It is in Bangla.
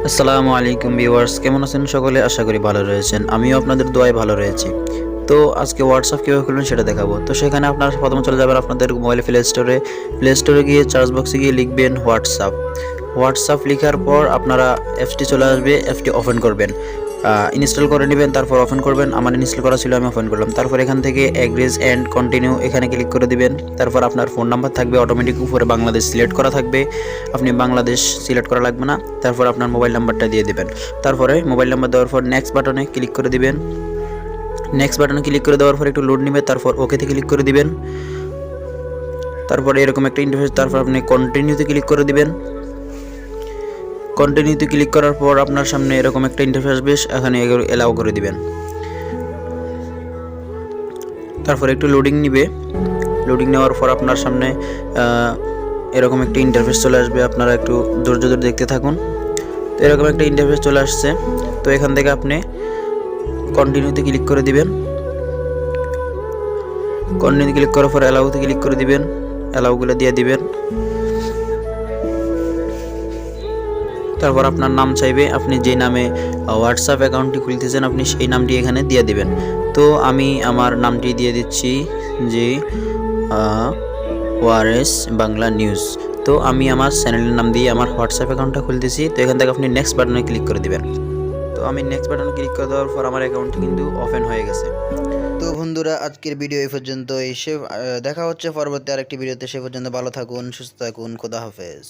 আসসালামু আলাইকুম ভিউয়ার্স, কেমন আছেন সকলে? আশা করি ভালো রয়েছেন। আমিও আপনাদের দোয়ায় ভালো রয়েছি। তো আজকে হোয়াটসঅ্যাপ কীভাবে খুলবেন সেটা দেখাবো। তো সেখানে আপনারা প্রথমে চলে যাবেন আপনাদের মোবাইলে প্লে স্টোরে গিয়ে সার্চ বক্সে গিয়ে লিখবেন হোয়াটসঅ্যাপ লেখার পর আপনারা অ্যাপসটি চলে আসবে, অ্যাপসটি ওপেন করবেন, ইনস্টল করে নেবেন, তারপর ওপেন করবেন। আমার ইনস্টল করা ছিল, আমি ওপেন করলাম। তারপর এখান থেকে এগ্রিজ অ্যান্ড কন্টিনিউ এখানে ক্লিক করে দিবেন। তারপর আপনার ফোন নাম্বার থাকবে, অটোমেটিক উপরে বাংলাদেশ সিলেক্ট করা থাকবে, আপনি বাংলাদেশ সিলেক্ট করা লাগবে না। তারপর আপনার মোবাইল নাম্বারটা দিয়ে দেবেন। তারপরে মোবাইল নাম্বার দেওয়ার পর নেক্সট বাটনে ক্লিক করে দিবেন। নেক্সট বাটনে ক্লিক করে দেওয়ার পর একটু লোড নেবে, তারপর ওকেতে ক্লিক করে দিবেন। তারপরে এরকম একটা ইন্টারফেস, তারপর আপনি কন্টিনিউতে ক্লিক করে দিবেন। কন্টিনিউতে ক্লিক করার পর আপনার সামনে এরকম একটা ইন্টারফেস আসবে, এখানে এলাও করে দিবেন। তারপর একটু লোডিং নিবে, লোডিং নেওয়ার পর আপনার সামনে এরকম একটা ইন্টারফেস চলে আসবে, আপনারা একটু ধৈর্য ধরে দেখতে থাকুন। তো এরকম একটা ইন্টারফেস চলে আসছে। তো এখান থেকে আপনি কন্টিনিউতে ক্লিক করে দিবেন। কন্টিনিউতে ক্লিক করার পর অ্যালাউতে ক্লিক করে দিবেন, অ্যালাউগুলো দিয়ে দিবেন। তারপর আপনার নাম চাইবে, আপনি যে নামে হোয়াটসঅ্যাপ অ্যাকাউন্টটি খুলতেছেন আপনি সেই নামটি এখানে দিয়ে দিবেন। তো আমি আমার নামটি দিয়ে দিচ্ছি যে ওয়ারেস বাংলা নিউজ। তো আমি আমার চ্যানেলের নাম দিয়ে আমার হোয়াটসঅ্যাপ অ্যাকাউন্টটা খুলতেছি। তো এখান থেকে আপনি নেক্সট বাটনে ক্লিক করে দিবেন। তো আমি নেক্সট বাটনে ক্লিক করে দেওয়ার পর আমার অ্যাকাউন্টটি কিন্তু ওপেন হয়ে গেছে। তো বন্ধুরা, আজকের ভিডিও এই পর্যন্ত। দেখা হচ্ছে পরবর্তী আরেকটি ভিডিওতে। সে পর্যন্ত ভালো থাকুন, সুস্থ থাকুন, খোদা হাফেজ।